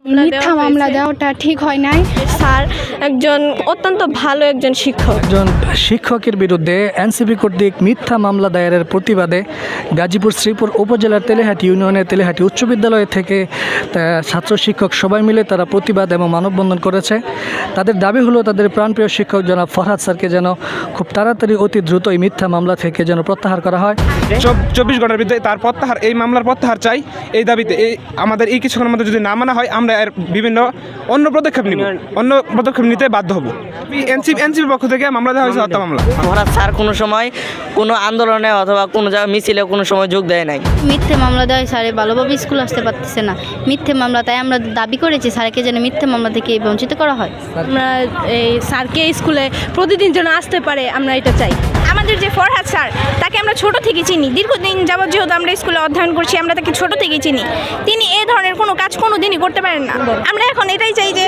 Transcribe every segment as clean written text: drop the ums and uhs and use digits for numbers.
মিথ্যা মামলা দেওয়াটা ঠিক হয় নাই। স্যার একজন অত্যন্ত ভালো একজন শিক্ষক। একজন শিক্ষকের বিরুদ্ধে এনসিপি কর্তৃক মিথ্যা মামলা দায়েরের প্রতিবাদে গাজীপুর শ্রীপুর উপজেলার তেলেহাটি ইউনিয়নের তেলেহাটি উচ্চ বিদ্যালয় থেকে ছাত্র শিক্ষক সবাই মিলে তারা প্রতিবাদ এবং মানববন্ধন করেছে। তাদের দাবি হলো তাদের প্রাণপ্রিয় শিক্ষক জনাব ফরহাদ স্যারকে যেন খুব তাড়াতাড়ি অতি দ্রুত এই মিথ্যা মামলা থেকে যেন প্রত্যাহার করা হয়। 24 ঘন্টার ভিতরে তার প্রত্যাহার, এই মামলার প্রত্যাহার চাই। এই দাবিতে আমাদের এই কিছুক্ষণের মধ্যে যদি না মানা হয় আমরা এর বিভিন্ন অন্য পদক্ষেপ নিতে বাধ্য হব। এনসিপির পক্ষ থেকে মামলা দেওয়া হয়েছে, হত্যা মামলা। ফরহাদ স্যার কোনো সময় কোনো আন্দোলনে অথবা কোনো জায়গায় মিছিলে কোনো সময় যোগ দেয় নাই। মিথ্যে মামলা দেওয়ায় স্যারে ভালোভাবে স্কুল আসতে পারতেছে না। মিথ্যে মামলা, তাই আমরা দাবি করেছি স্যারকে যেন মিথ্যে মামলা থেকে বঞ্চিত করা হয়। আমরা এই স্যারকে স্কুলে প্রতিদিন যেন আসতে পারে, আমরা এটা চাই। আমাদের যে ফরহাদ স্যার, তাকে আমরা ছোট থেকে চিনি, দীর্ঘদিন যাবৎ যেহেতু আমরা স্কুলে অধ্যয়ন করছি, আমরা তাকে ছোট থেকে চিনি। তিনি এই ধরনের কোনো কাজ কোনো দিনই করতে পারেন না। আমরা এখন এটাই চাই যে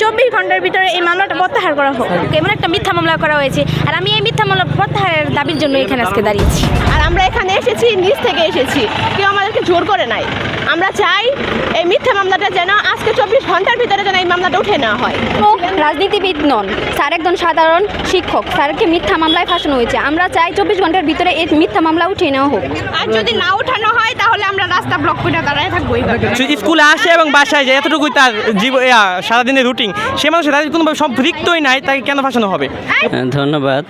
24 ঘন্টার ভিতরে এই মামলাটা প্রত্যাহার করা হোক। এমন একটা মিথ্যা মামলা করা হয়েছে, আর আমি এই মিথ্যা মামলা প্রত্যাহারের দাবির জন্য এখানে আজকে দাঁড়িয়েছি। আর আমরা এখানে এসেছি নিজ থেকে এসেছি, কেউ আমাদেরকে জোর করে নাই। আমরা চাই এই মিথ্যা মামলাটা যেন আজকে 24 ঘন্টার ভিতরে যেন এই মামলাটা উঠে নেওয়া হয়। রাজনীতিবিদ নন, স্যার একজন সাধারণ শিক্ষক। স্যারকে মিথ্যা মামলায় ফাঁসানো হয়েছে। আমরা চাই 24 ঘন্টার ভিতরে এই মিথ্যা মামলা উঠিয়ে নেওয়া হোক। আর যদি না উঠানো হয় তাহলে আমরা রাস্তা ব্লক করে দাঁড়ায় থাকবো। স্কুলে আসে এবং বাসায় যায়, এতটুকুই তার সারাদিনের রুটিন। সে মানুষের তাদের কোনোভাবে সম্পৃক্তই নাই, তাকে কেন ফাঁসানো হবে? ধন্যবাদ।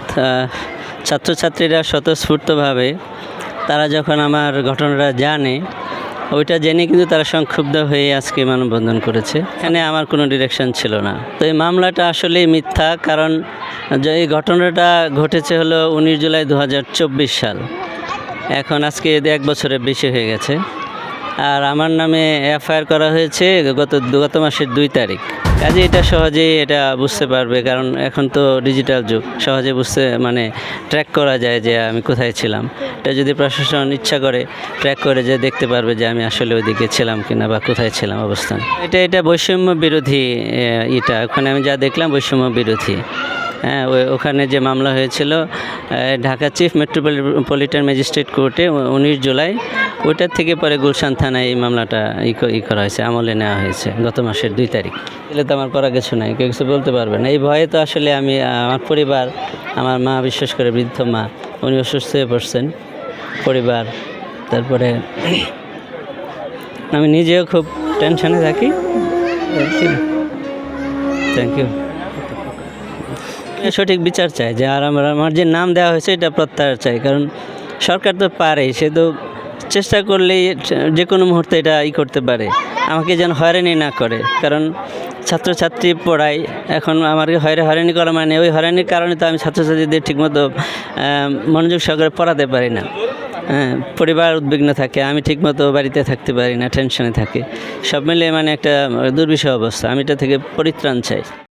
ছাত্রছাত্রীরা স্বতঃস্ফূর্তভাবে তারা যখন আমার ঘটনাটা জানে, ওইটা জেনে কিন্তু তারা সংক্ষুব্ধ হয়ে আজকে মানববন্ধন করেছে। এখানে আমার কোনো ডিরেকশন ছিল না। তো এই মামলাটা আসলেই মিথ্যা, কারণ এই ঘটনাটা ঘটেছে হলো 19 জুলাই 2024 সাল। এখন আজকে 1 বছরের বেশি হয়ে গেছে। আর আমার নামে এফআইআর করা হয়েছে গত মাসের 2 তারিখ। কাজে এটা সহজেই এটা বুঝতে পারবে, কারণ এখন তো ডিজিটাল যুগ, সহজে ট্র্যাক করা যায় যে আমি কোথায় ছিলাম। এটা যদি প্রশাসন ইচ্ছা করে ট্র্যাক করে যে দেখতে পারবে যে আমি আসলে ওইদিকে ছিলাম কিনা বা কোথায় ছিলাম অবস্থান। এটা বৈষম্য বিরোধী, ওখানে আমি যা দেখলাম বৈষম্য বিরোধী। হ্যাঁ, ওখানে যে মামলা হয়েছিল ঢাকা চিফ মেট্রোপলিটন ম্যাজিস্ট্রেট কোর্টে 19 জুলাই, ওইটার থেকে পরে গুলশান থানায় এই মামলাটা করা হয়েছে, আমলে নেওয়া হয়েছে গত মাসের 2 তারিখ। এলে তো আমার করা কিছু নাই, কেউ কিছু বলতে পারবে না। এই ভয়ে তো আসলে আমি, আমার পরিবার, আমার মা বিশেষ করে বৃদ্ধ মা, উনি অসুস্থ হয়ে পড়ছেন, পরিবার, তারপরে আমি নিজেও খুব টেনশনে থাকি। Thank you. সঠিক বিচার চাই যে আর আমার যে নাম দেওয়া হয়েছে এটা প্রত্যাহার চাই, কারণ সরকার তো পারে, সে তো চেষ্টা করলেই যে কোনো মুহূর্তে এটা করতে পারে, আমাকে যেন হয়রানি না করে। কারণ ছাত্রছাত্রী পড়াই, এখন আমাকে হয়রানি করা মানে ওই হয়রানির কারণে তো আমি ছাত্রছাত্রীদের ঠিকমতো মনোযোগ সহকারে পড়াতে পারি না। হ্যাঁ, পরিবার উদ্বিগ্ন থাকে, আমি ঠিকমতো বাড়িতে থাকতে পারি না, টেনশনে থাকে। সব মিলিয়ে একটা দুর্বিষহ অবস্থা। আমি এটা থেকে পরিত্রাণ চাই।